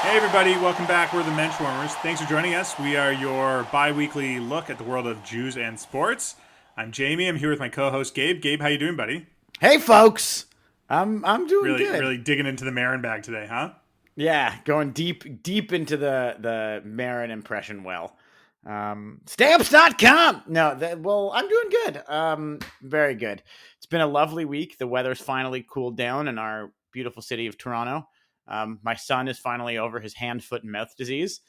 Hey everybody, welcome back. We're the Menschwarmers. Thanks for joining us. We are your bi-weekly look at the world of Jews and sports. I'm Jamie. I'm here with my co-host Gabe. Gabe, how you doing, buddy? Hey folks, I'm doing good. Really digging into the Marin bag today, huh? Yeah, going deep into the Marin impression well. Stamps.com. No, I'm doing good. Very good. It's been a lovely week. The weather's finally cooled down in our beautiful city of Toronto. My son is finally over his hand, foot, and mouth disease,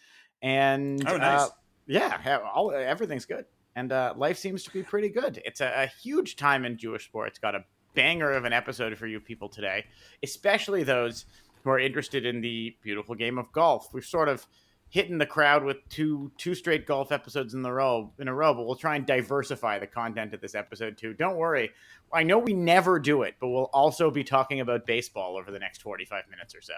and nice. Everything's good, and life seems to be pretty good. It's a huge time in Jewish sports. Got a banger of an episode for you people today, especially those who are interested in the beautiful game of golf. We've sort of hitting the crowd with two straight golf episodes in a row, but we'll try and diversify the content of this episode too. Don't worry. I know we never do it, but we'll also be talking about baseball over the next 45 minutes or so.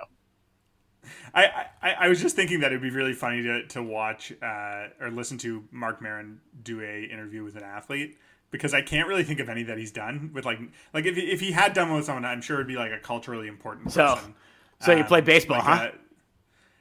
I was just thinking that it'd be really funny to watch or listen to Mark Maron do a interview with an athlete, because I can't really think of any that he's done with like if he had done one with someone, I'm sure it'd be like a culturally important person. So you play baseball, like huh?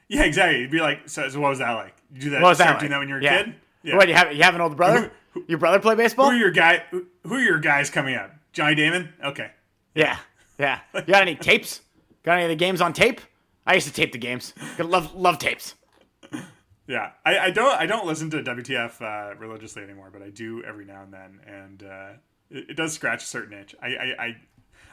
Yeah, exactly. It'd be like, so what was that like? You do that? What was that like? Doing that when you were a kid? Yeah. What, you have an older brother? Your brother play baseball? Who are your guys coming up? Johnny Damon? Okay. Yeah. You got any tapes? Got any of the games on tape? I used to tape the games. Love tapes. Yeah, I don't listen to WTF religiously anymore, but I do every now and then, and it does scratch a certain itch.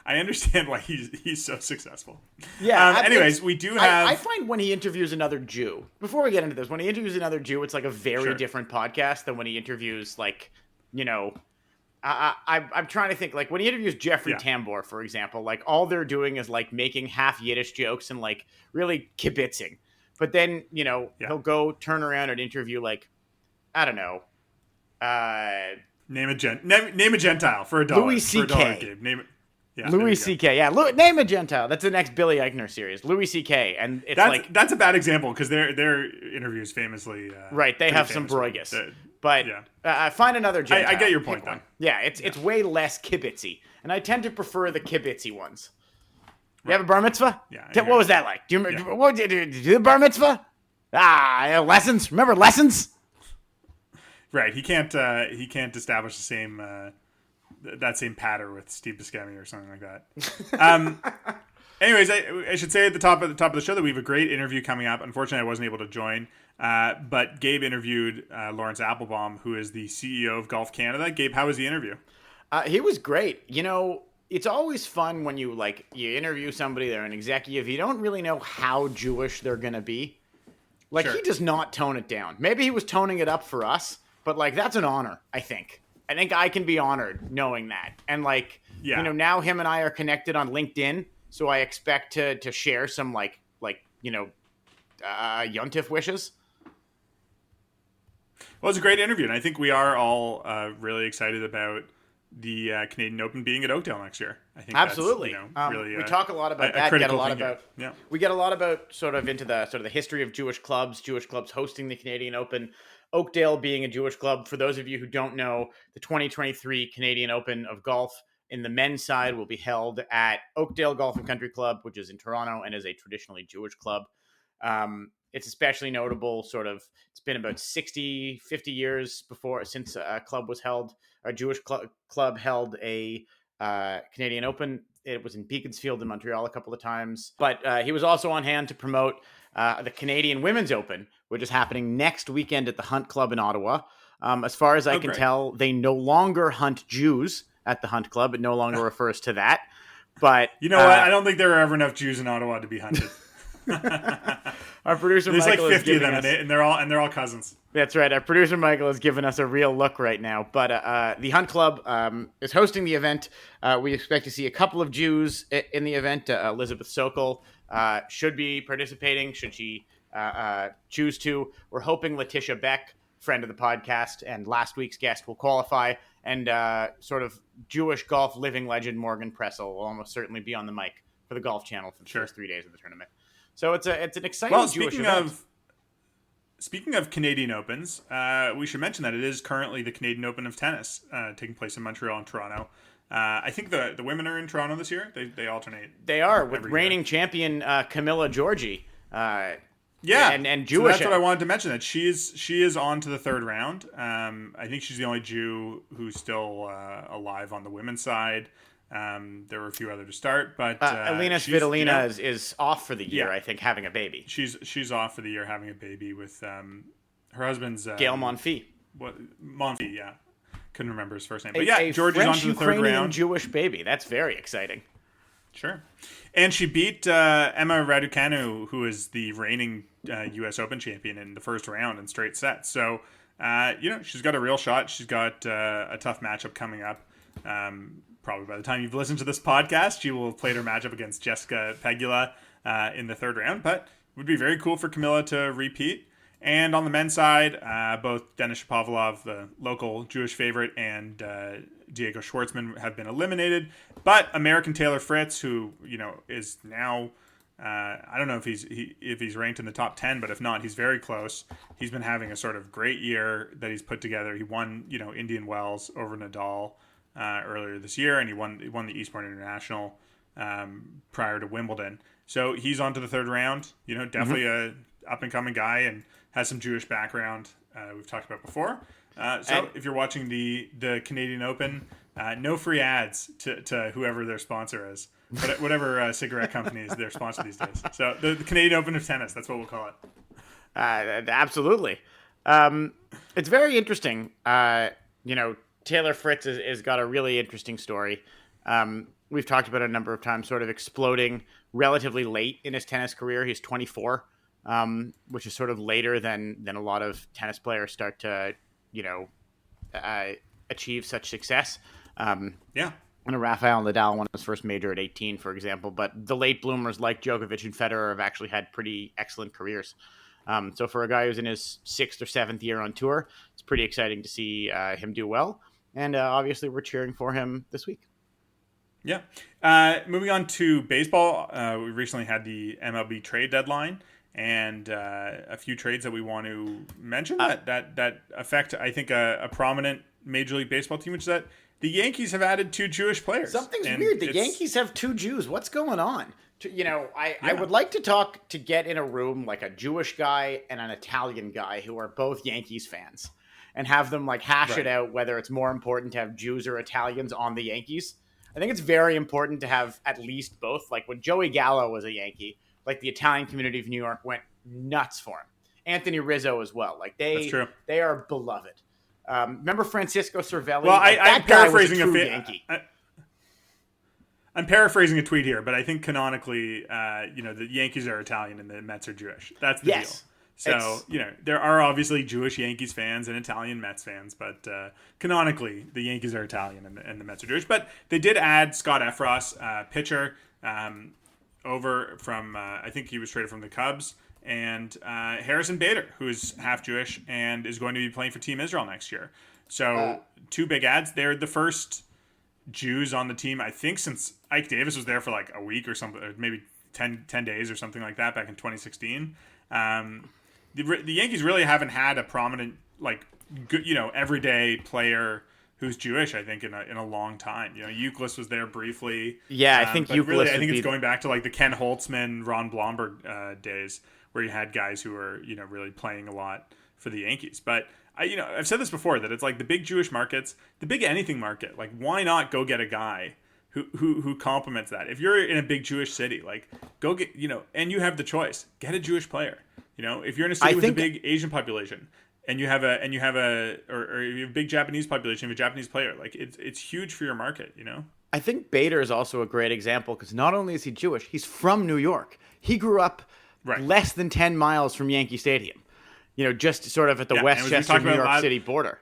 I understand why he's so successful. Yeah. Anyways, we do have. I find when he interviews another Jew. Before we get into this, when he interviews another Jew, it's like a very different podcast than when he interviews I'm trying to think, like when he interviews Jeffrey Tambor, for example, like all they're doing is like making half Yiddish jokes and like really kibitzing. But then, he'll go turn around and interview like, I don't know. Name a Gentile for $1. Louis C.K. Name it. Yeah, Louis C.K. Yeah, name a Gentile. That's the next Billy Eichner series. Louis C.K. And that's a bad example because their interviews famously right. They have some broigus. But find another Gentile. I get your point though. Yeah, it's way less kibitzy, and I tend to prefer the kibitzy ones. You have a bar mitzvah? Yeah. What was that like? Do you remember? What did you do? The bar mitzvah? Lessons. Remember lessons? Right. He can't establish the same that same pattern with Steve Buscemi or something like that. Anyways, I should say at the top of the show that we have a great interview coming up. Unfortunately, I wasn't able to join, but Gabe interviewed Laurence Applebaum, who is the CEO of Golf Canada. Gabe, how was the interview? He was great. It's always fun when you interview somebody, they're an executive. You don't really know how Jewish they're going to be. He does not tone it down. Maybe he was toning it up for us, but that's an honor, I think. I think I can be honored knowing that. And now him and I are connected on LinkedIn, so I expect to share some Yontif wishes. Well, it's a great interview, and I think we are all really excited about the Canadian Open being at Oakdale next year. I think absolutely. That's, really we talk a lot about that. We get a lot about sort of into the history of Jewish clubs hosting the Canadian Open. Oakdale being a Jewish club. For those of you who don't know, the 2023 Canadian Open of golf in the men's side will be held at Oakdale Golf and Country Club, which is in Toronto and is a traditionally Jewish club. It's especially notable, it's been about 50 years since a club was held. A Jewish club held a Canadian Open. It was in Beaconsfield in Montreal a couple of times. But he was also on hand to promote the Canadian Women's Open, which is happening next weekend at the Hunt Club in Ottawa. As far as I can tell, they no longer hunt Jews at the Hunt Club. It no longer refers to that. But you know what? I don't think there are ever enough Jews in Ottawa to be hunted. Our producer There's Michael like 50 of them, and they're all cousins. That's right. Our producer Michael has given us a real look right now. But the Hunt Club is hosting the event. We expect to see a couple of Jews in the event. Elizabeth Sokol should be participating, should she choose to. We're hoping Letitia Beck, friend of the podcast and last week's guest, will qualify. And sort of Jewish golf living legend Morgan Pressel will almost certainly be on the mic for the Golf Channel for the first 3 days of the tournament. So it's an exciting Jewish event. Speaking of Canadian Opens, we should mention that it is currently the Canadian Open of tennis taking place in Montreal and Toronto. I think the women are in Toronto this year. They alternate. They are, with reigning champion Camilla Giorgi Yeah, and so Jewish. that's what I wanted to mention. That she is on to the third round. I think she's the only Jew who's still alive on the women's side. There were a few other to start, but Alina Svitolina is off for the year. I think having a baby. She's off for the year having a baby with her husband's Gail Monfils. Monfils, yeah, couldn't remember his first name, but Georgie's on to the third round. Jewish baby. That's very exciting. Sure. And she beat Emma Raducanu, who is the reigning U.S. Open champion, in the first round in straight sets. So, she's got a real shot. She's got a tough matchup coming up. Probably by the time you've listened to this podcast, she will have played her matchup against Jessica Pegula in the third round. But it would be very cool for Camilla to repeat. And on the men's side, both Denis Shapovalov, the local Jewish favorite, and Diego Schwartzman have been eliminated. But American Taylor Fritz, who is now, I don't know if he's ranked in the top 10, but if not, he's very close. He's been having a sort of great year that he's put together. He won Indian Wells over Nadal earlier this year, and he won the Eastbourne International prior to Wimbledon. So he's on to the third round. Definitely a up and coming guy, and has some Jewish background we've talked about before. If you're watching the Canadian Open, no free ads to whoever their sponsor is, whatever cigarette company is their sponsor these days. So the Canadian Open of tennis, that's what we'll call it. Absolutely. It's very interesting. Taylor Fritz has got a really interesting story. We've talked about it a number of times, sort of exploding relatively late in his tennis career. He's 24. Which is sort of later than a lot of tennis players start to, achieve such success. Rafael Nadal won his first major at 18, for example. But the late bloomers like Djokovic and Federer have actually had pretty excellent careers. So for a guy who's in his 6th or 7th year on tour, it's pretty exciting to see him do well. And obviously we're cheering for him this week. Yeah. Moving on to baseball, we recently had the MLB trade deadline. And a few trades that we want to mention that affect, I think, a prominent Major League Baseball team, which is that the Yankees have added 2 Jewish players. Something's weird. The Yankees have 2 Jews. What's going on? I would like to get in a room like a Jewish guy and an Italian guy who are both Yankees fans and have them hash it out whether it's more important to have Jews or Italians on the Yankees. I think it's very important to have at least both. Like when Joey Gallo was a Yankee, the Italian community of New York went nuts for him. Anthony Rizzo as well. That's true. They are beloved. Remember Francisco Cervelli? Well, I'm paraphrasing Yankee. I'm paraphrasing a tweet here, but I think canonically, the Yankees are Italian and the Mets are Jewish. That's the deal. So, there are obviously Jewish Yankees fans and Italian Mets fans, but canonically, the Yankees are Italian and the Mets are Jewish. But they did add Scott Effross, pitcher, over from, I think he was traded from the Cubs, and Harrison Bader, who is half Jewish and is going to be playing for Team Israel next year. So 2 big ads. They're the first Jews on the team, I think, since Ike Davis was there for a week or something, or maybe 10 days or something like that back in 2016. The Yankees really haven't had a prominent, good, everyday player who's Jewish, I think, in a long time. Euclid was there briefly. Yeah, I think Euclid. Really, I think it's going back to the Ken Holtzman, Ron Blomberg days, where you had guys who were really playing a lot for the Yankees. But I've said this before, that it's the big Jewish markets, the big anything market. Why not go get a guy who complements that? If you're in a big Jewish city, go get and you have the choice, get a Jewish player. If you're in a city with a big Asian population. And you have a big Japanese population, you have a Japanese player. It's huge for your market, I think Bader is also a great example because not only is he Jewish, he's from New York. He grew up less than 10 miles from Yankee Stadium. Just sort of at the Westchester, New York City border.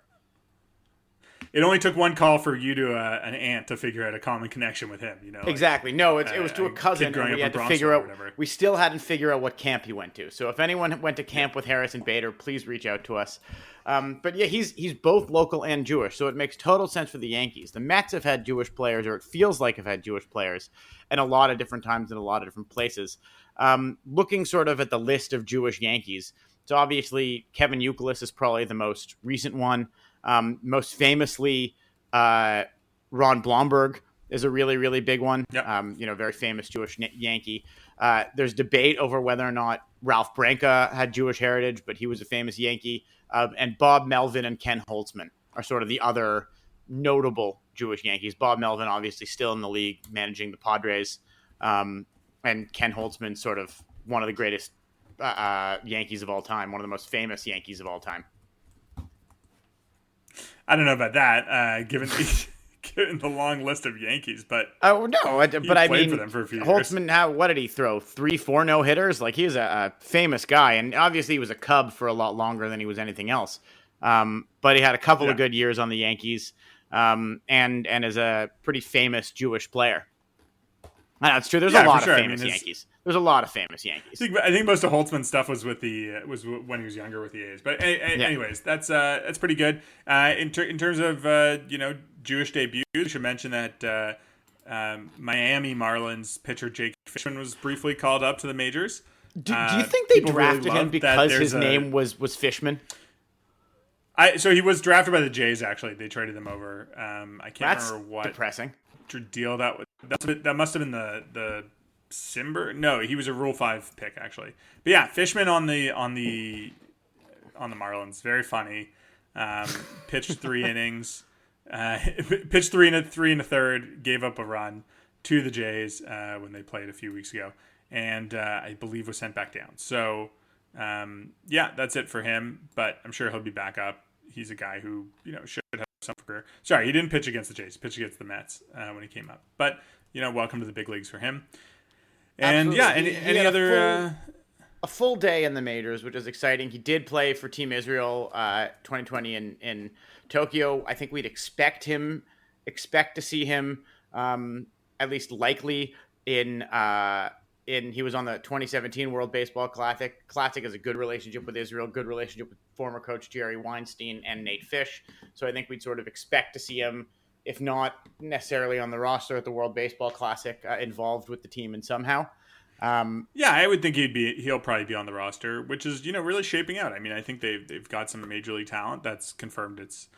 It only took one call for you to an aunt to figure out a common connection with him. Exactly. No, it was to a cousin, and we had to figure out. We still hadn't figured out what camp he went to. So if anyone went to camp with Harrison Bader, please reach out to us. But yeah, he's both local and Jewish, so it makes total sense for the Yankees. The Mets have had Jewish players, or it feels like have had Jewish players, in a lot of different times in a lot of different places. Looking sort of at the list of Jewish Yankees, so obviously Kevin Youkilis is probably the most recent one. Most famously, Ron Blomberg is a really, really big one. Yep. Very famous Jewish Yankee. There's debate over whether or not Ralph Branca had Jewish heritage, but he was a famous Yankee. And Bob Melvin and Ken Holtzman are sort of the other notable Jewish Yankees. Bob Melvin obviously still in the league, managing the Padres. And Ken Holtzman, sort of one of the greatest Yankees of all time, one of the most famous Yankees of all time. I don't know about that, given the long list of Yankees, but oh no, but I mean, for them for a few years. Holtzman, what did he throw? 3-4 no hitters? Like, he was a famous guy, and obviously he was a Cub for a lot longer than he was anything else. But he had a couple of good years on the Yankees, and is a pretty famous Jewish player. I know, it's true. There's a lot of famous Yankees. There's a lot of famous Yankees. I think most of Holtzman's stuff was with was when he was younger with the A's. But anyways, that's pretty good. In terms of Jewish debuts, we should mention that Miami Marlins pitcher Jake Fishman was briefly called up to the majors. Do you think they drafted him because his name was Fishman? So he was drafted by the Jays. Actually, they traded him over. I can't remember what depressing deal that was. That must have been the Simber. No, he was a Rule 5 pick actually. But yeah, Fishman on the Marlins, very funny. Pitched 3 innings. Pitched 3 and a third. Gave up a run to the Jays when they played a few weeks ago, and I believe was sent back down. So yeah, that's it for him. But I'm sure he'll be back up. He's a guy who should have some career. Sorry, he didn't pitch against the Jays. He pitched against the Mets when he came up. But welcome to the big leagues for him. And absolutely. Yeah, any other a full day in the majors, which is exciting. He did play for Team Israel 2020 in Tokyo. I think we'd expect to see him at least likely in he was on the 2017 World Baseball Classic. Classic has a good relationship with Israel, good relationship with former coach Jerry Weinstein and Nate Fish. So I think we'd sort of expect to see him, if not necessarily on the roster at the World Baseball Classic, involved with the team in somehow. Yeah, I would think he'll probably be on the roster, which is really shaping out. I mean, I think they've got some major league talent that's confirmed. It's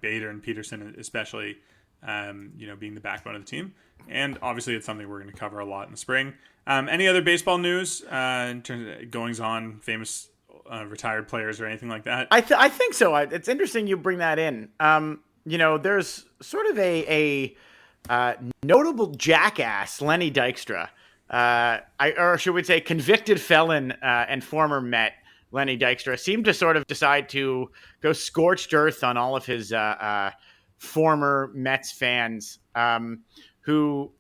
Bader and Peterson especially, being the backbone of the team, and obviously it's something we're going to cover a lot in the spring. Any other baseball news in terms of goings on, famous retired players or anything like that? I think so. It's interesting you bring that in. There's sort of a notable jackass, Lenny Dykstra, or should we say convicted felon and former Met, Lenny Dykstra, seemed to sort of decide to go scorched earth on all of his former Mets fans, who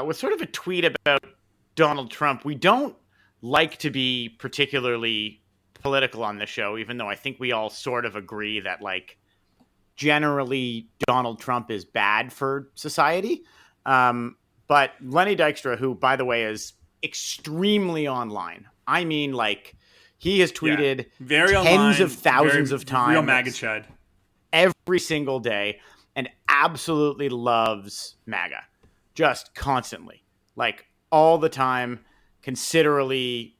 with sort of a tweet about Donald Trump. We don't like to be particularly political on the show, even though I think we all sort of agree that, like, generally Donald Trump is bad for society. But Lenny Dykstra, who, by the way, is extremely online. I mean, like, he has tweeted tens of thousands of times. Real MAGA chud. Every single day, and absolutely loves MAGA. Just constantly. Like, all the time, considerably,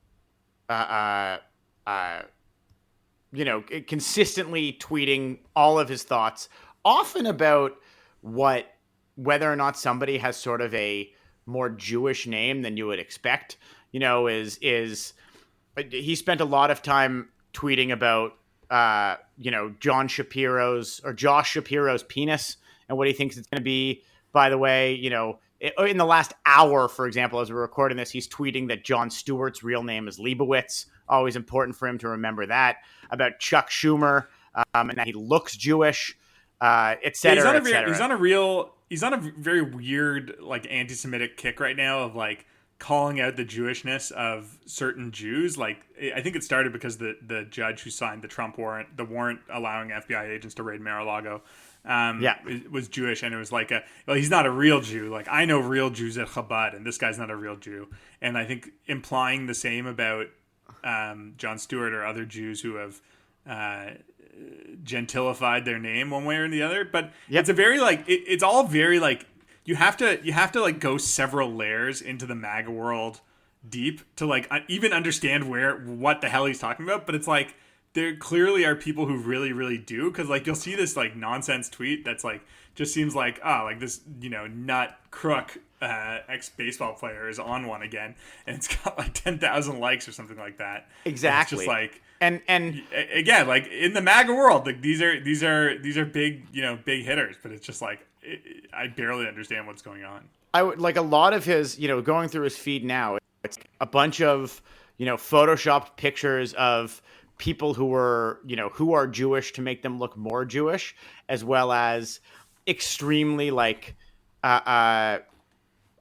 consistently tweeting all of his thoughts, often about whether or not somebody has sort of a more Jewish name than you would expect. He spent a lot of time tweeting about, Josh Shapiro's penis and what he thinks it's going to be. By the way, in the last hour, for example, as we're recording this, he's tweeting that Jon Stewart's real name is Leibowitz. Always important for him to remember that. About Chuck Schumer, and that he looks Jewish, et cetera, et cetera. He's on a very weird, like, anti-Semitic kick right now of, like, calling out the Jewishness of certain Jews. Like, I think it started because the judge who signed the warrant allowing FBI agents to raid Mar-a-Lago, was Jewish, and it was like he's not a real Jew. Like, I know real Jews at Chabad, and this guy's not a real Jew. And I think implying the same about Jon Stewart or other Jews who have gentilified their name one way or the other. But it's a very, like, it's all very, like, you have to like go several layers into the MAGA world deep to, like, even understand what the hell he's talking about. But it's like, there clearly are people who really, really do, because, like, you'll see this, like, nonsense tweet that's, like, just seems like, oh, like, this, nut crook ex baseball player is on one again, and it's got like 10,000 likes or something like that. Exactly. It's just like, and again, like in the MAGA world, like these are big, big hitters, but it's just like I barely understand what's going on. I would like a lot of his, going through his feed now. It's a bunch of, photoshopped pictures of people who are Jewish to make them look more Jewish, as well as extremely like, I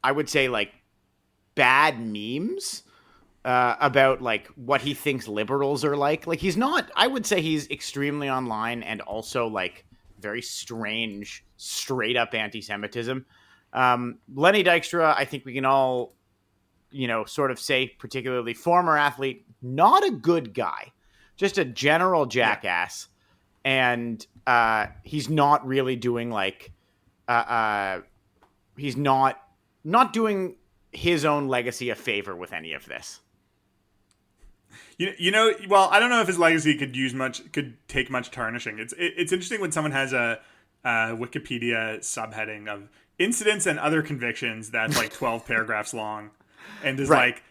would say like bad memes about like what he thinks liberals are like. Like he's not. I would say he's extremely online and also like very strange, straight up anti-Semitism. Lenny Dykstra, I think we can all, sort of say, particularly former athlete, not a good guy, just a general jackass. Yeah. And he's not really doing like, he's not doing his own legacy a favor with any of this. Well, I don't know if his legacy could take much tarnishing. It's interesting when someone has a Wikipedia subheading of incidents and other convictions that's like 12 paragraphs long, and is right. Like,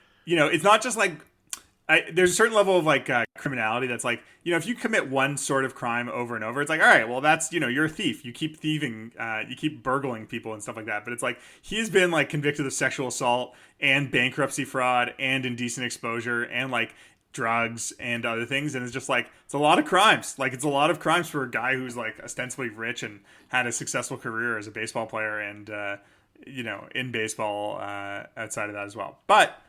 it's not just like there's a certain level of like criminality that's like, if you commit one sort of crime over and over, it's like, all right, well, that's, you're a thief. You keep thieving, you keep burgling people and stuff like that. But it's like he's been like convicted of sexual assault and bankruptcy fraud and indecent exposure and like drugs and other things, and it's just like it's a lot of crimes. Like it's a lot of crimes for a guy who's like ostensibly rich and had a successful career as a baseball player and in baseball outside of that as well. But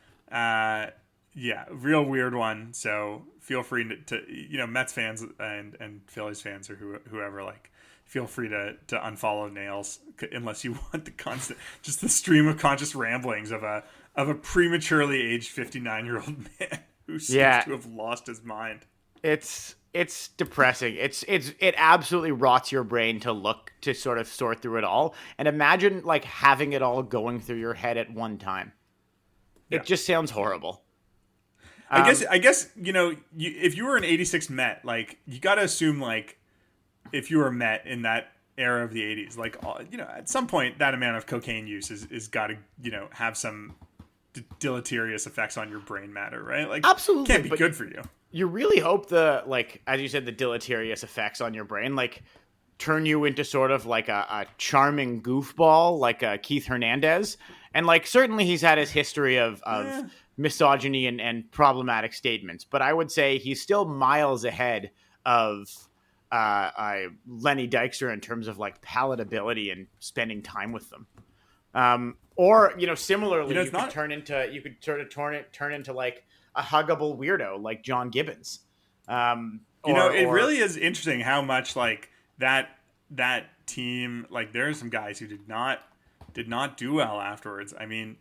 real weird one. So feel free to Mets fans and Phillies fans or whoever, like, feel free to unfollow Nails unless you want the stream of conscious ramblings of a prematurely aged 59-year-old man who seems to have lost his mind. It's depressing. It absolutely rots your brain to sort of sort through it all. And imagine like having it all going through your head at one time. Yeah. It just sounds horrible. I guess if you were an 86 Met, like you got to assume like if you were a Met in that era of the 80s, like at some point that amount of cocaine use is got to have some deleterious effects on your brain matter, right? Like absolutely can't be good for you. You really hope the, like, as you said, the deleterious effects on your brain, like, turn you into sort of like a charming goofball, like Keith Hernandez. And like, certainly he's had his history of misogyny and problematic statements, but I would say he's still miles ahead of Lenny Dykstra in terms of like palatability and spending time with them. Or similarly, you could turn into like a huggable weirdo like John Gibbons. It really is interesting how much like that team, like there are some guys who did not do well afterwards. I mean,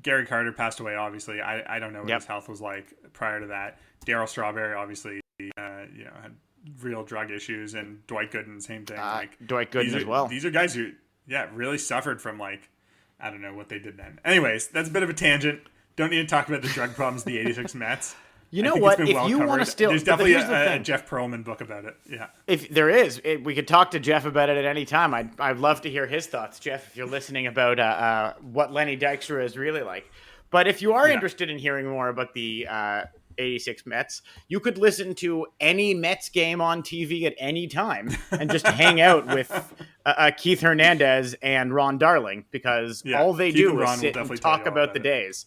Gary Carter passed away, obviously. I don't know what his health was like prior to that. Darryl Strawberry, obviously, had real drug issues, and Dwight Gooden, same thing. Dwight Gooden as well. These are guys who, really suffered from like, I don't know what they did then. Anyways, that's a bit of a tangent. Don't need to talk about the drug problems of the 86 Mets. You know what? If you want to still... There's definitely a Jeff Pearlman book about it. Yeah. If there is, we could talk to Jeff about it at any time. I'd love to hear his thoughts, Jeff, if you're listening, about what Lenny Dykstra is really like. But if you are interested in hearing more about the 86 Mets, you could listen to any Mets game on TV at any time and just hang out with Keith Hernandez and Ron Darling, because all they do is sit and talk about the days.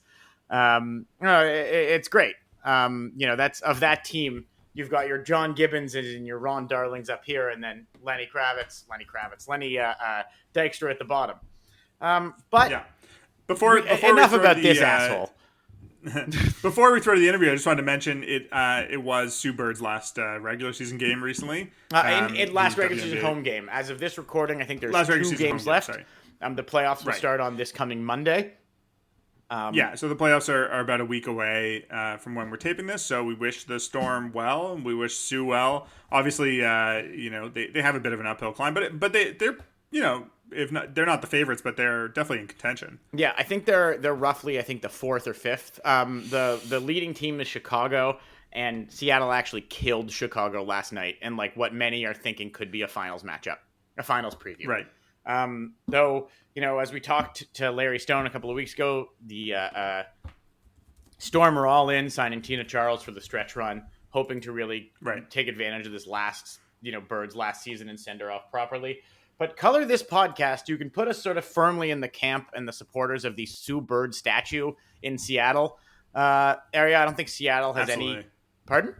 It's great. That's of that team. You've got your John Gibbons and your Ron Darlings up here, and then Lenny Dykstra at the bottom. Before enough about this asshole. Before we throw to the interview, I just wanted to mention it was Sue Bird's last regular season game recently. Last regular season home game. As of this recording, I think there's 2 games left. The playoffs will start on this coming Monday. So the playoffs are about a week away from when we're taping this. So we wish the Storm well, and we wish Sue well. Obviously, they have a bit of an uphill climb, but they're if not, they're not the favorites, but they're definitely in contention. Yeah, I think they're roughly, the 4th or 5th. The leading team is Chicago, and Seattle actually killed Chicago last night, and like what many are thinking could be a finals matchup, a finals preview. Right. Though, as we talked to Larry Stone a couple of weeks ago, the Storm are all in, signing Tina Charles for the stretch run, hoping to really take advantage of this last, Bird's last season and send her off properly. But Color This Podcast, you can put us sort of firmly in the camp and the supporters of the Sue Bird statue in Seattle area. I don't think Seattle has any. Pardon?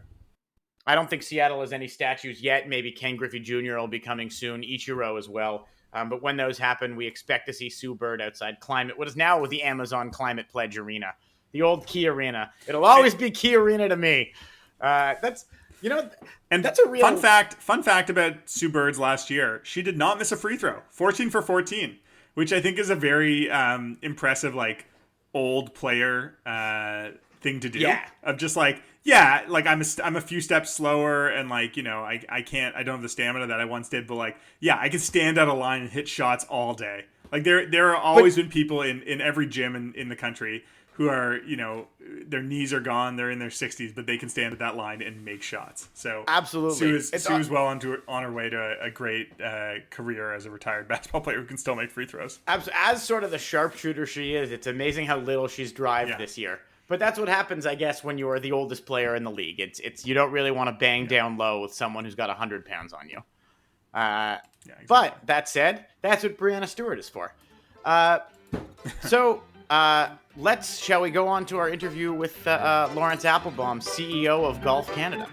I don't think Seattle has any statues yet. Maybe Ken Griffey Jr. will be coming soon. Ichiro as well. But when those happen, we expect to see Sue Bird outside what is now the Amazon Climate Pledge Arena. The old Key Arena. It'll always be Key Arena to me. That's a real fun fact about Sue Bird's last year. She did not miss a free throw. 14 for 14, which I think is a very impressive, old player thing to do. Yeah. Of just I'm a few steps slower and I don't have the stamina that I once did, but I can stand out a line and hit shots all day. There are always been people in every gym in the country who are, their knees are gone, they're in their 60s, but they can stand at that line and make shots. So absolutely, Sue is well on her way to a great career as a retired basketball player who can still make free throws. As sort of the sharpshooter she is, it's amazing how little she's drived this year. But that's what happens, I guess, when you are the oldest player in the league. It's you don't really want to bang down low with someone who's got 100 pounds on you. Exactly. But that said, that's what Breanna Stewart is for. Shall we go on to our interview with Laurence Applebaum, CEO of Golf Canada.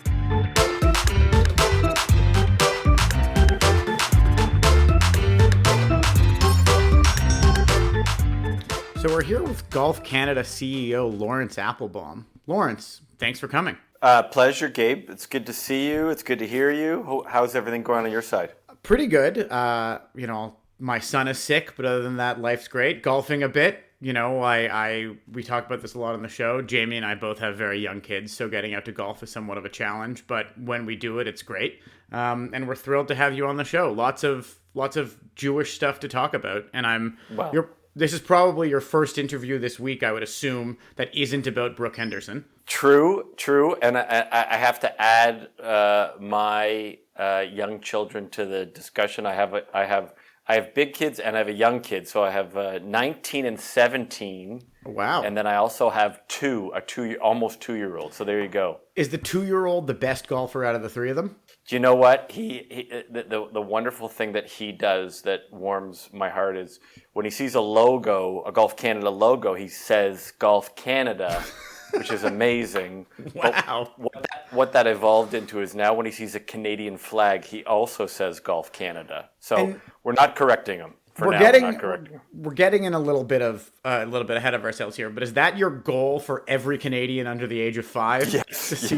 So we're here with Golf Canada CEO Laurence Applebaum. Laurence, thanks for coming. Pleasure, Gabe. It's good to see you. It's good to hear you. How's everything going on your side? Pretty good. My son is sick, but other than that, life's great. Golfing a bit. We talk about this a lot on the show. Jamie and I both have very young kids, so getting out to golf is somewhat of a challenge. But when we do it, it's great. And we're thrilled to have you on the show. Lots of Jewish stuff to talk about. And this is probably your first interview this week, I would assume, that isn't about Brooke Henderson. True. And I have to add my young children to the discussion. I have big kids and I have a young kid. So I have 19 and 17. Wow. And then I also have almost 2-year-old. So there you go. Is the 2-year-old the best golfer out of the three of them? Do you know what? The wonderful thing that he does that warms my heart is when he sees a Golf Canada logo, he says Golf Canada, which is amazing. Wow. But what that evolved into is now when he sees a Canadian flag, he also says Golf Canada. So we're not correcting him. We're getting in a little bit ahead of ourselves here, but is that your goal for every Canadian under the age of 5? Yes,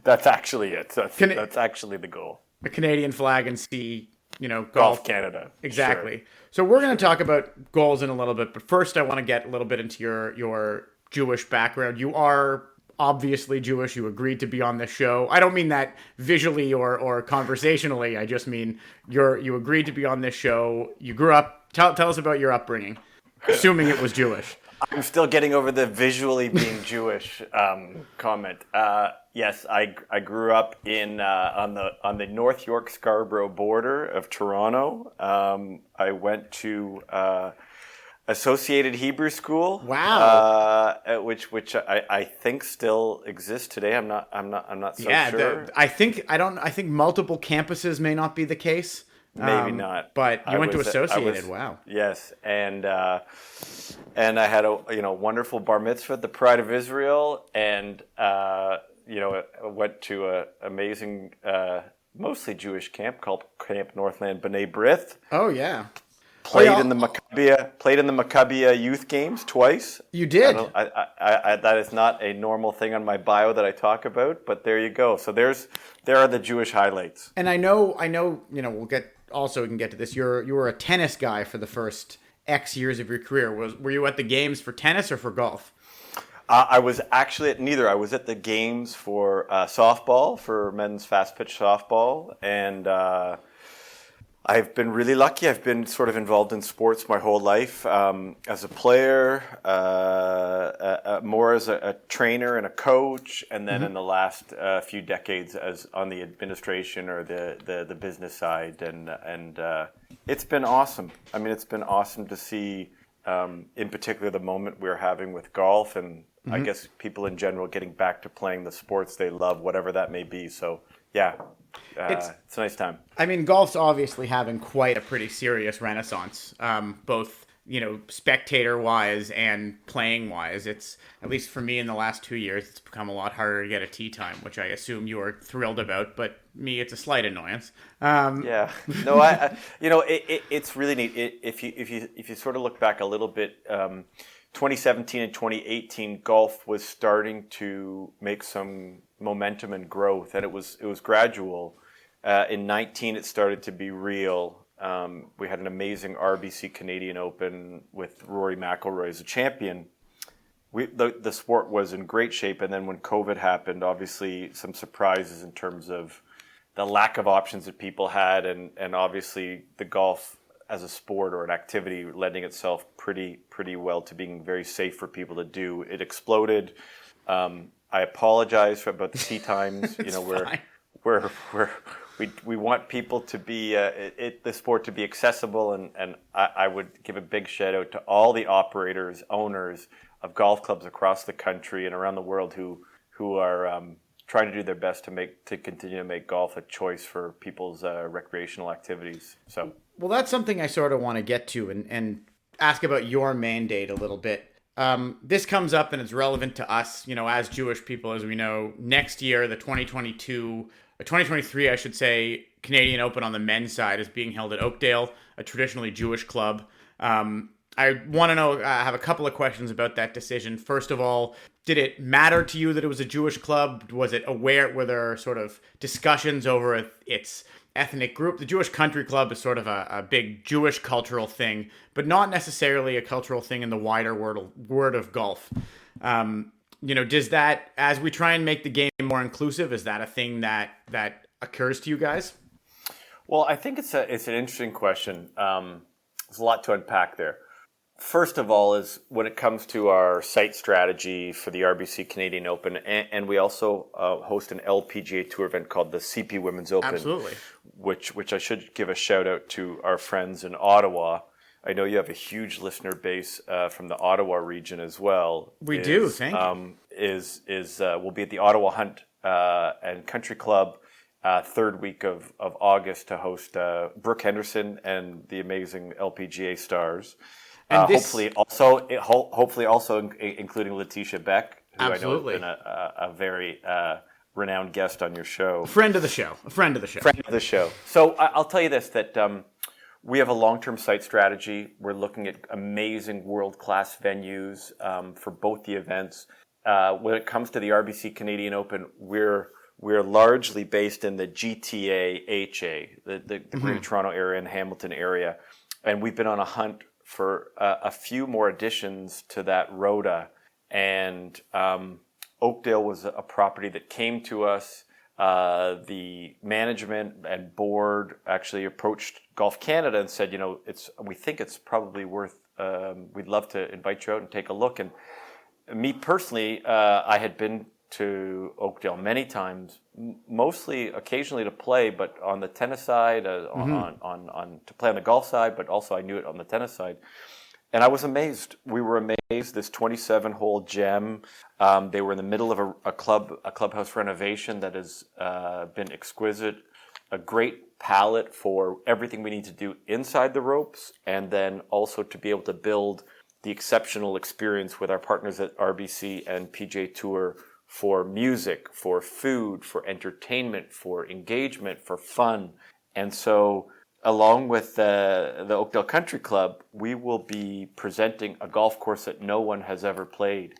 that's actually it. That's actually the goal. A Canadian flag and see, Golf Canada. Exactly. Sure. So we're going to talk about goals in a little bit, but first I want to get a little bit into your Jewish background. You are obviously Jewish. You agreed to be on this show. I don't mean that visually or conversationally. I just mean you agreed to be on this show. You grew up. Tell us about your upbringing, assuming it was Jewish. I'm still getting over the visually being Jewish comment. Yes, I grew up on the North York Scarborough border of Toronto. I went to Associated Hebrew School. Wow. Which I think still exists today. I'm not so sure. I think multiple campuses may not be the case. Maybe not. But you went to Associated. Wow. Yes, and I had a wonderful bar mitzvah at the Pride of Israel, and I went to an amazing mostly Jewish camp called Camp Northland B'nai B'rith. Oh yeah. Played in the Maccabiah youth games twice. You did. That is not a normal thing on my bio that I talk about, but there you go. So there are the Jewish highlights. And I know. We can get to this. You were a tennis guy for the first X years of your career. Were you at the games for tennis or for golf? I was actually at neither. I was at the games for softball, for men's fast pitch softball, and I've been really lucky. I've been sort of involved in sports my whole life, as a player, more as a trainer and a coach, and then in the last few decades as on the administration or the business side, and it's been awesome. I mean, it's been awesome to see, in particular, the moment we're having with golf, and I guess people in general getting back to playing the sports they love, whatever that may be. So, yeah. It's a nice time. I mean, golf's obviously having quite a pretty serious renaissance, both, spectator-wise and playing-wise. It's, at least for me in the last 2 years, it's become a lot harder to get a tee time, which I assume you are thrilled about, but me, it's a slight annoyance. Yeah. No, it's really neat. If you sort of look back a little bit, 2017 and 2018, golf was starting to make some momentum and growth, and it was gradual. In 19, it started to be real. We had an amazing RBC Canadian Open with Rory McIlroy as a champion. The sport was in great shape, and then when COVID happened, obviously some surprises in terms of the lack of options that people had, and obviously the golf as a sport or an activity lending itself pretty well to being very safe for people to do. It exploded. I apologize about the tee times. We want people to be the sport to be accessible, and I would give a big shout out to all the operators, owners of golf clubs across the country and around the world who are trying to do their best to continue to make golf a choice for people's recreational activities. So, well, that's something I sort of want to get to and ask about your mandate a little bit. This comes up and it's relevant to us, as Jewish people, as we know. Next year, the 2023, I should say, Canadian Open on the men's side is being held at Oakdale, a traditionally Jewish club. I want to know, I have a couple of questions about that decision. First of all, did it matter to you that it was a Jewish club? Were there sort of discussions over its ethnic group? The Jewish Country Club is sort of a big Jewish cultural thing, but not necessarily a cultural thing in the wider word of golf. Does that, as we try and make the game more inclusive, is that a thing that occurs to you guys? Well, I think it's an interesting question. There's a lot to unpack there. First of all, is when it comes to our site strategy for the RBC Canadian Open, and we also host an LPGA Tour event called the CP Women's Open. Absolutely. Which I should give a shout out to our friends in Ottawa. I know you have a huge listener base from the Ottawa region as well. We do, thank you. We'll be at the Ottawa Hunt and Country Club third week of August to host Brooke Henderson and the amazing LPGA stars. And hopefully also including Letitia Beck, who absolutely. I know has been a very renowned guest on your show. A friend of the show. So I'll tell you this, that we have a long-term site strategy. We're looking at amazing world-class venues for both the events. When it comes to the RBC Canadian Open, we're largely based in the GTA HA, the Greater Toronto area and Hamilton area. And we've been on a hunt for a few more additions to that rota. And Oakdale was a property that came to us. The management and board actually approached Golf Canada and said, we think it's probably worth, we'd love to invite you out and take a look. And me personally, I had been to Oakdale many times, mostly occasionally to play, but on the tennis side, on to play on the golf side, but also I knew it on the tennis side. And I was amazed. We were amazed. This 27-hole gem. They were in the middle of a clubhouse renovation that has been exquisite. A great palette for everything we need to do inside the ropes, and then also to be able to build the exceptional experience with our partners at RBC and PGA Tour for music, for food, for entertainment, for engagement, for fun. And so, along with the Oakdale Country Club, we will be presenting a golf course that no one has ever played,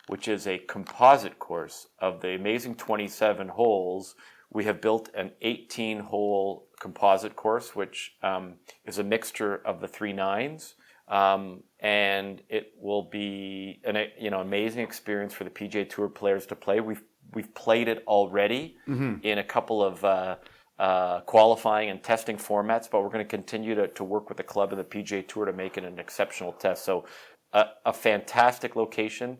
which is a composite course of the amazing 27 holes. We have built an 18-hole composite course, which is a mixture of the 3 nines. And it will be an amazing experience for the PGA Tour players to play. We've played it already in a couple of qualifying and testing formats, but we're going to continue to work with the club and the PGA Tour to make it an exceptional test. So a fantastic location.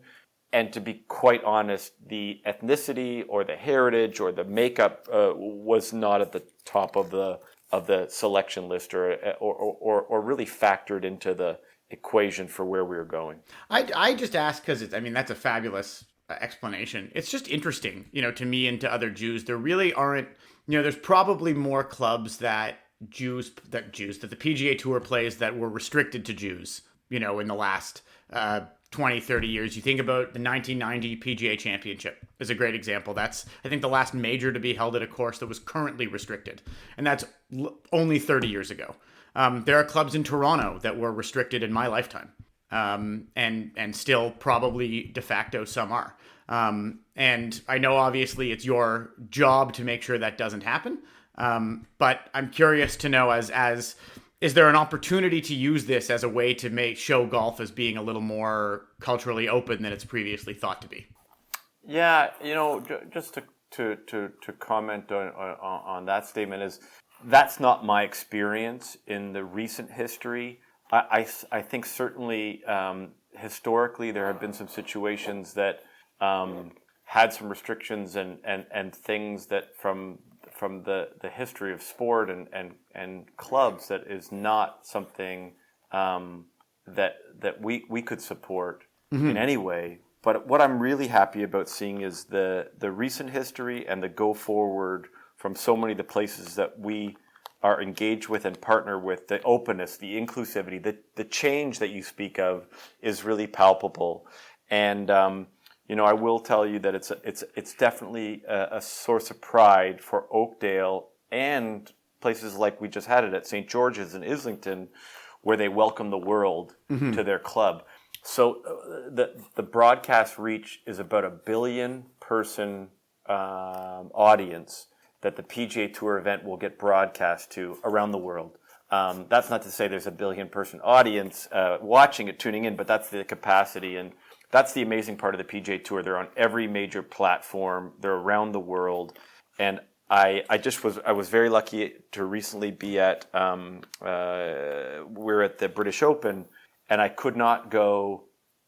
And to be quite honest, the ethnicity or the heritage or the makeup was not at the top of the selection list or really factored into the equation for where we were going. I just asked because that's a fabulous explanation. It's just interesting, to me and to other Jews. There really aren't, there's probably more clubs that the PGA Tour plays that were restricted to Jews, in the last 20, 30 years. You think about the 1990 PGA Championship is a great example. That's, I think, the last major to be held at a course that was currently restricted. And that's only 30 years ago. There are clubs in Toronto that were restricted in my lifetime. And still probably de facto some are. And I know obviously it's your job to make sure that doesn't happen. But I'm curious to know is there an opportunity to use this as a way to show golf as being a little more culturally open than it's previously thought to be? Yeah, just to comment on that statement is that's not my experience in the recent history. I think certainly historically there have been some situations that had some restrictions and things that from the history of sport and clubs that is not something that we could support in any way. But what I'm really happy about seeing is the recent history and the go forward from so many of the places that we are engaged with and partner with. The openness, the inclusivity, the change that you speak of is really palpable. And I will tell you that it's definitely a source of pride for Oakdale and places like we just had it at St. George's in Islington, where they welcome the world to their club. So the broadcast reach is about 1 billion person audience that the PGA Tour event will get broadcast to around the world. That's not to say there's 1 billion person audience watching it, tuning in, but that's the capacity. And that's the amazing part of the PGA Tour. They're on every major platform. They're around the world. And I was very lucky to recently be at, we're at the British Open, and I could not go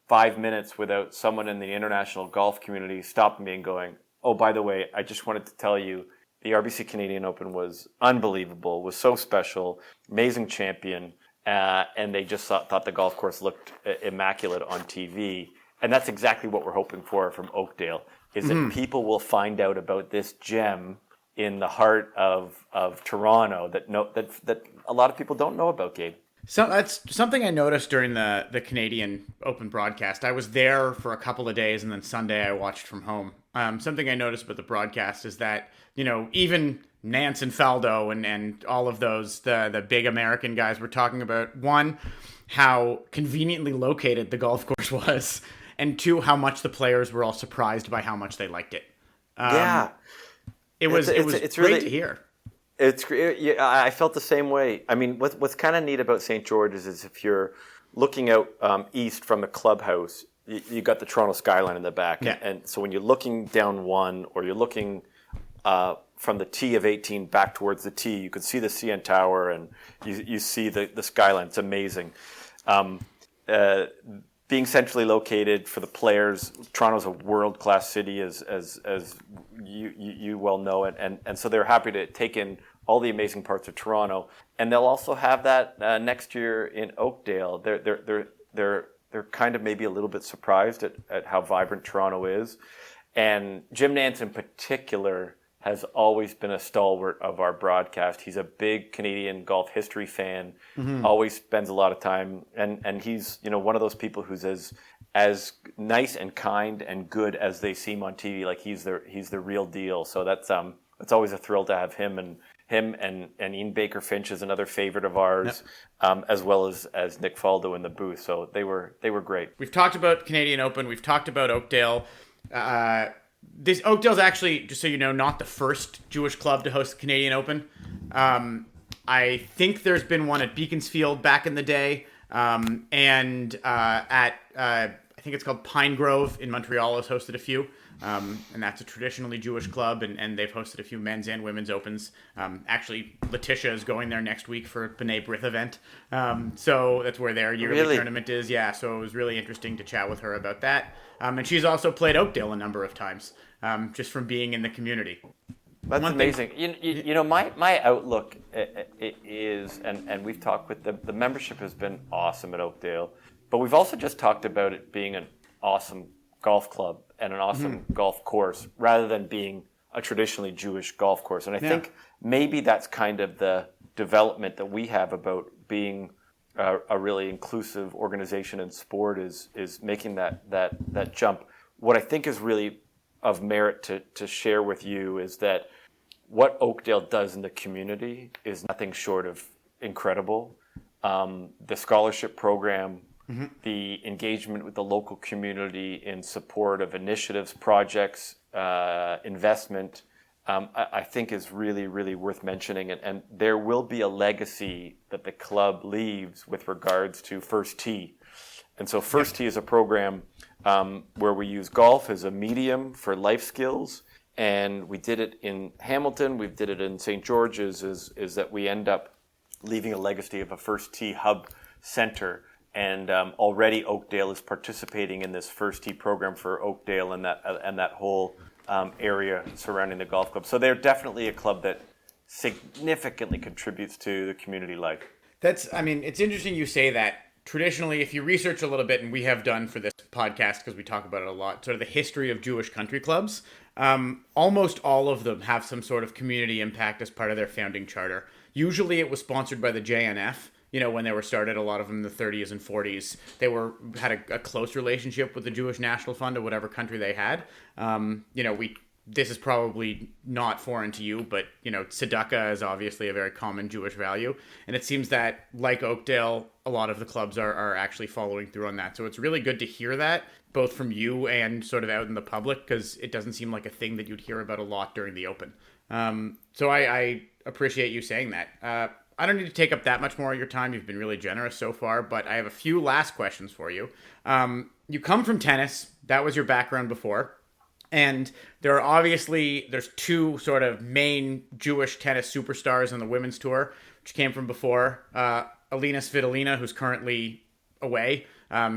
5 minutes without someone in the international golf community stopping me and going, oh, by the way, I just wanted to tell you, the RBC Canadian Open was unbelievable, was so special, amazing champion, and they just thought the golf course looked immaculate on TV. And that's exactly what we're hoping for from Oakdale, is that people will find out about this gem in the heart of Toronto that a lot of people don't know about, Gabe. So that's something I noticed during the Canadian Open broadcast. I was there for a couple of days, and then Sunday I watched from home. Something I noticed about the broadcast is that, even Nance and Faldo and all of those, the big American guys were talking about, one, how conveniently located the golf course was, and two, how much the players were all surprised by how much they liked it. It was great really, to hear. I felt the same way. I mean, what's kind of neat about St. George's is if you're looking out east from the clubhouse, you got the Toronto skyline in the back. Yeah. And so when you're looking down one, or you're looking from the T of 18 back towards the T, you can see the CN Tower and you see the skyline. It's amazing. Being centrally located for the players, Toronto's a world-class city, as you well know, and so they're happy to take in all the amazing parts of Toronto, and they'll also have that next year in Oakdale. They're kind of maybe a little bit surprised at how vibrant Toronto is, and Jim Nance in particular has always been a stalwart of our broadcast. He's a big Canadian golf history fan, always spends a lot of time, and he's one of those people who's as nice and kind and good as they seem on TV. Like he's the real deal. So that's it's always a thrill to have him and Ian Baker Finch is another favorite of ours, as well as Nick Faldo in the booth. So they were great. We've talked about Canadian Open. We've talked about Oakdale. This Oakdale's actually, just so you know, not the first Jewish club to host the Canadian Open. I think there's been one at Beaconsfield back in the day, and at I think it's called Pine Grove in Montreal has hosted a few. and that's a traditionally Jewish club, and they've hosted a few men's and women's opens. Actually, Letitia is going there next week for a B'nai B'rith event, so that's where their yearly tournament is. Yeah, so it was really interesting to chat with her about that. And she's also played Oakdale a number of times, just from being in the community. That's amazing. You know, my outlook is, and we've talked with the membership has been awesome at Oakdale, but we've also just talked about it being an awesome golf club and an awesome golf course rather than being a traditionally Jewish golf course. And I think maybe that's kind of the development that we have about being a really inclusive organization in sport is making that jump. What I think is really of merit to share with you is that what Oakdale does in the community is nothing short of incredible. The scholarship program, the engagement with the local community in support of initiatives, projects, investment, I think is really, really worth mentioning. And there will be a legacy that the club leaves with regards to First Tee. And so First Tee is a program where we use golf as a medium for life skills. And we did it in Hamilton, we did it in St. George's, is that we end up leaving a legacy of a First Tee hub center. And already Oakdale is participating in this First Tee program for Oakdale and that whole area surrounding the golf club. So they're definitely a club that significantly contributes to the community life. It's interesting you say that. Traditionally, if you research a little bit, and we have done for this podcast because we talk about it a lot, sort of the history of Jewish country clubs, almost all of them have some sort of community impact as part of their founding charter. Usually it was sponsored by the JNF. You know, when they were started, a lot of them in the 30s and 40s, they had a close relationship with the Jewish National Fund of whatever country they had. This is probably not foreign to you, but, tzedakah is obviously a very common Jewish value. And it seems that, like Oakdale, a lot of the clubs are actually following through on that. So it's really good to hear that, both from you and sort of out in the public, because it doesn't seem like a thing that you'd hear about a lot during the Open. So I appreciate you saying that. I don't need to take up that much more of your time. You've been really generous so far, but I have a few last questions for you. You come from tennis. That was your background before. And there's two sort of main Jewish tennis superstars on the women's tour, which came from before. Alina Svitolina, who's currently away.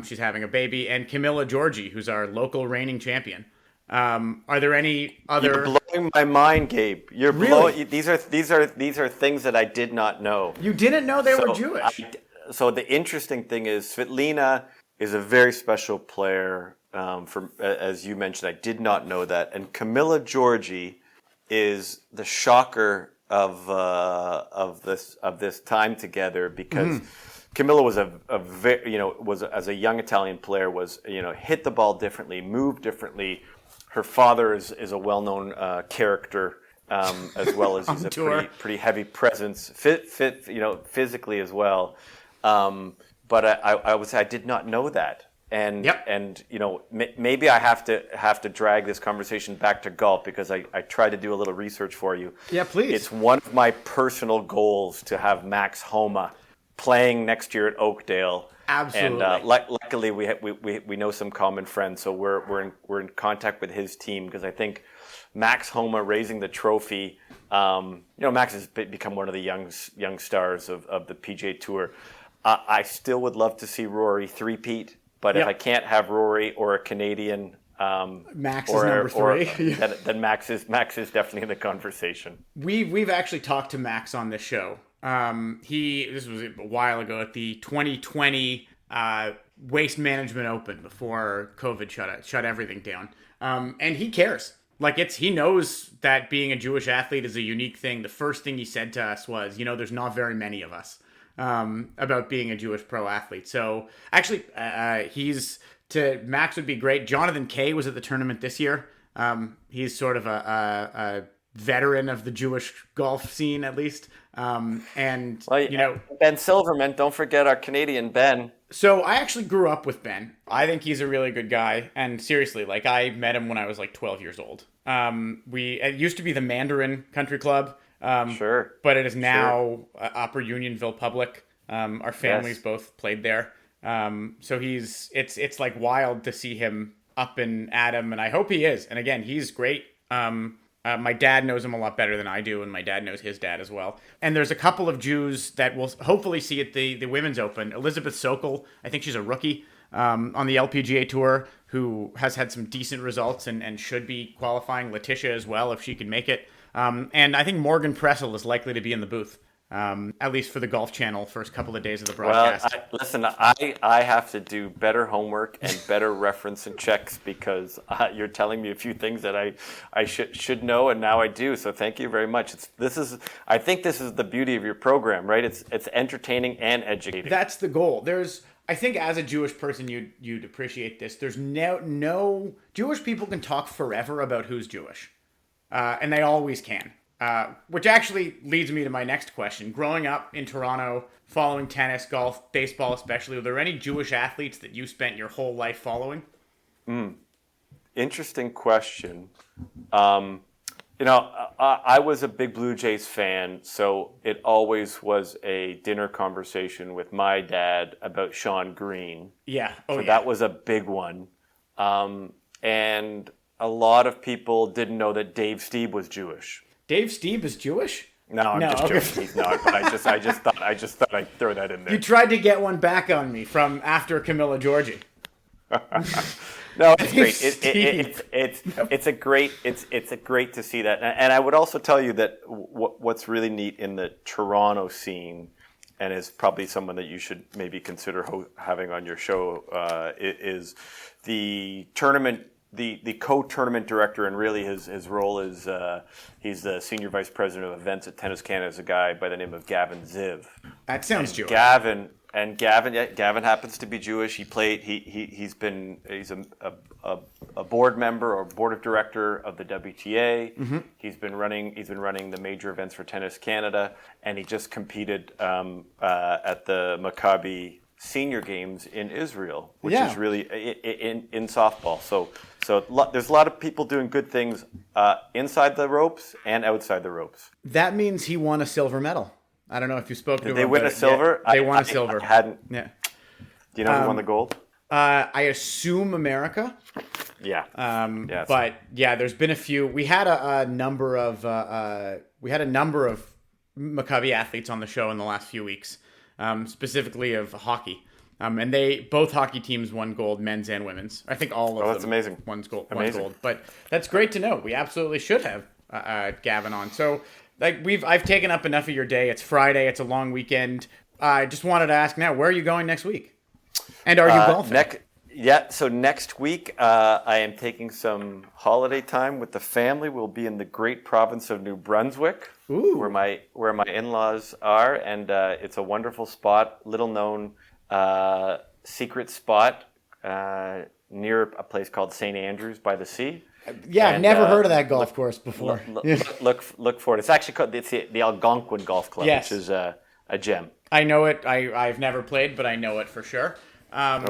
She's having a baby. And Camilla Giorgi, who's our local reigning champion. Are there any other? You're blowing my mind, Gabe. You're really? These are things that I did not know. You didn't know they were Jewish. So the interesting thing is, Svitlina is a very special player. As you mentioned, I did not know that. And Camilla Giorgi is the shocker of this time together because Camilla was as a young Italian player hit the ball differently, moved differently. Her father is a well-known character, as well as he's a pretty heavy presence, physically as well. But I would say I did not know that. And maybe I have to drag this conversation back to golf because I tried to do a little research for you. Yeah, please. It's one of my personal goals to have Max Homa playing next year at Oakdale. Absolutely. And luckily we know some common friends, so we're in contact with his team because I think Max Homa raising the trophy. Max has become one of the young stars of the PGA Tour. I still would love to see Rory three-peat. But if I can't have Rory or a Canadian, Max is number three. then Max is definitely in the conversation. We've actually talked to Max on this show. This was a while ago at the 2020 Waste Management Open before COVID shut everything down. And he cares. He knows that being a Jewish athlete is a unique thing. The first thing he said to us was, there's not very many of us. About being a Jewish pro athlete. So actually, Max would be great. Jonathan Kay was at the tournament this year. He's sort of a veteran of the Jewish golf scene, at least. Ben Silverman, don't forget our Canadian Ben. So I actually grew up with Ben. I think he's a really good guy. And seriously, I met him when I was 12 years old. It used to be the Mandarin Country Club. Sure. But it is now Upper Unionville Public. Our families both played there. So it's wild to see him up and at him, and I hope he is. And again, he's great. My dad knows him a lot better than I do, and my dad knows his dad as well. And there's a couple of Jews that will hopefully see at the Women's Open. Elizabeth Sokol, I think she's a rookie on the LPGA Tour, who has had some decent results and should be qualifying. Letitia as well, if she can make it. And I think Morgan Pressel is likely to be in the booth, at least for the Golf Channel, first couple of days of the broadcast. Well, I have to do better homework and better reference and checks because you're telling me a few things that I should know, and now I do. So thank you very much. I think this is the beauty of your program, right? It's entertaining and educating. That's the goal. I think as a Jewish person, you'd appreciate this. There's no Jewish people can talk forever about who's Jewish, and they always can. Which actually leads me to my next question. Growing up in Toronto, following tennis, golf, baseball especially, were there any Jewish athletes that you spent your whole life following? Interesting question. I was a big Blue Jays fan, so it always was a dinner conversation with my dad about Sean Green. Yeah. That was a big one. And a lot of people didn't know that Dave Stieb was Jewish. Dave Stieb is Jewish? No, I'm just joking. He's not. But I just thought I'd throw that in there. You tried to get one back on me from after Camilla Giorgi. No, it's great. It's great to see that. And I would also tell you that what's really neat in the Toronto scene, and is probably someone that you should maybe consider having on your show, is the tournament. The co-tournament director, and really his role is he's the senior vice president of events at Tennis Canada, is a guy by the name of Gavin Ziv. That sounds Jewish. Gavin happens to be Jewish. He's a board member or board of director of the WTA. Mm-hmm. He's been running the major events for Tennis Canada, and he just competed at the Maccabi Senior Games in Israel, which is really in softball. So there's a lot of people doing good things inside the ropes and outside the ropes. That means he won a silver medal. I don't know if you spoke to him. Did they win a silver? They won a silver. I hadn't. Yeah. Do you know who won the gold? I assume America. Yeah. Yes. But yeah, there's been a few. We had a number of Maccabi athletes on the show in the last few weeks, specifically of hockey. And both hockey teams won gold, men's and women's. I think all of them. That's amazing. Won gold. But that's great to know. We absolutely should have Gavin on. So I've taken up enough of your day. It's Friday. It's a long weekend. I just wanted to ask now, where are you going next week? And are you golfing? So next week I am taking some holiday time with the family. We'll be in the great province of New Brunswick, where my in-laws are, and it's a wonderful spot, little known secret spot near a place called St. Andrews by the sea. Yeah, I've never heard of that golf course before. Look for it. It's actually called the Algonquin Golf Club, which is a gem. I know it. I've never played, but I know it for sure.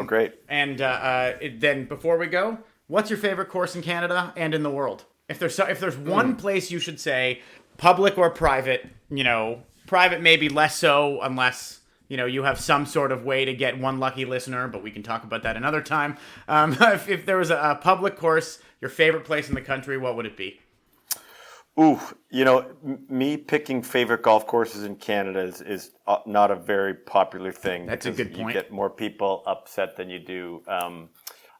Great. And then before we go, what's your favorite course in Canada and in the world? If there's one place you should say, public or private, private maybe less so unless you have some sort of way to get one lucky listener, but we can talk about that another time. If there was a public course, your favorite place in the country, what would it be? Me picking favorite golf courses in Canada is not a very popular thing. That's a good point. You get more people upset than you do.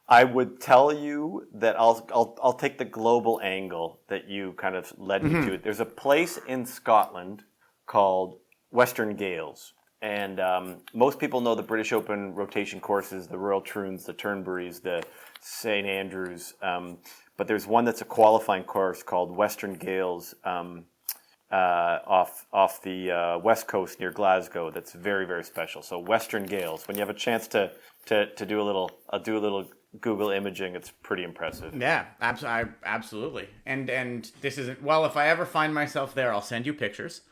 I would tell you that I'll take the global angle that you kind of led me to. There's a place in Scotland called Western Gales. And most people know the British Open rotation courses, the Royal Troons, the Turnberries, the St. Andrews. But there's one that's a qualifying course called Western Gales off the west coast near Glasgow. That's very, very special. So Western Gales. When you have a chance to do a little Google imaging, it's pretty impressive. Yeah, absolutely. And this isn't, well, if I ever find myself there, I'll send you pictures.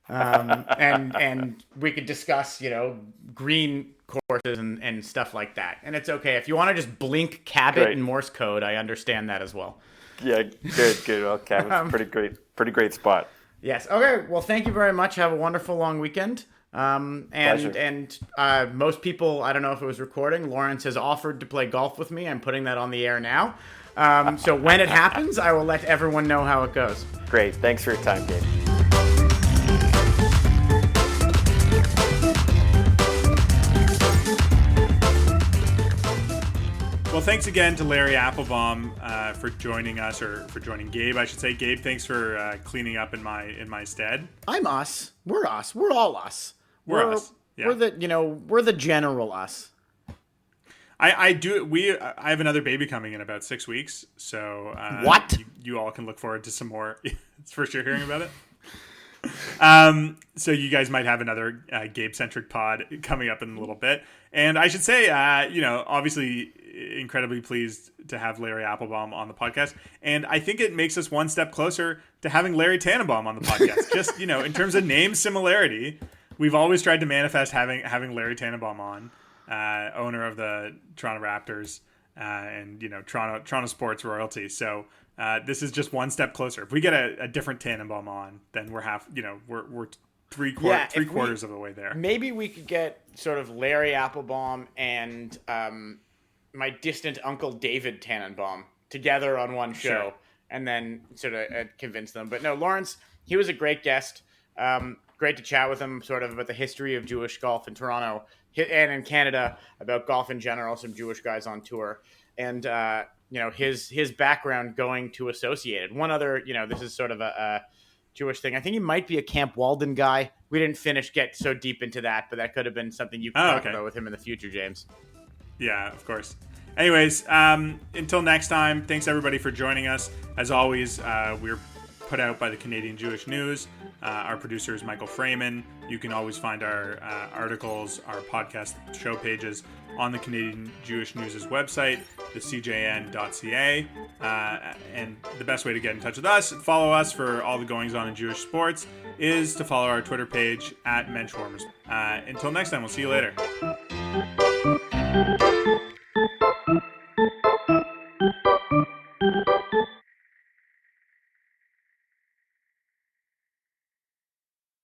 And we could discuss, green courses and stuff like that. And it's okay. If you want to just blink Cabot in Morse code, I understand that as well. Yeah, good. Well, Cabot's pretty great spot. Yes. Okay. Well, thank you very much. Have a wonderful long weekend. Most people, I don't know if it was recording, Laurence has offered to play golf with me. I'm putting that on the air now. So when it happens, I will let everyone know how it goes. Great. Thanks for your time, Gabe. Well, thanks again to Larry Applebaum for joining us, or for joining Gabe, I should say. Gabe, thanks for cleaning up in my stead. I'm us. We're us. We're all us. We're us. Yeah. We're the general us. I have another baby coming in about 6 weeks, so what? You all can look forward to some more. It's first you're hearing about it. So you guys might have another Gabe-centric pod coming up in a little bit. And I should say, obviously incredibly pleased to have Larry Applebaum on the podcast. And I think it makes us one step closer to having Larry Tannenbaum on the podcast. Just, in terms of name similarity, we've always tried to manifest having Larry Tannenbaum on, owner of the Toronto Raptors, and, Toronto sports royalty. So, this is just one step closer. If we get a different Tannenbaum on, then we're three quarters of the way there. Maybe we could get sort of Larry Applebaum and my distant uncle David Tannenbaum together on one show, sure, and then sort of convince them. But no, Laurence, he was a great guest. Great to chat with him sort of about the history of Jewish golf in Toronto and in Canada, about golf in general, some Jewish guys on tour. And, his background going to Associated. One other, this is sort of a Jewish thing. I think he might be a Camp Walden guy. We didn't get so deep into that, but that could have been something you could talk about with him in the future, James. Yeah, of course. Anyways, until next time, thanks everybody for joining us. As always, we're put out by the Canadian Jewish News. Our producer is Michael Freeman. You can always find our articles, our podcast show pages on the Canadian Jewish News' website, the cjn.ca. And the best way to get in touch with us, follow us for all the goings-on in Jewish sports, is to follow our Twitter page at Menschwarmers. Until next time, we'll see you later.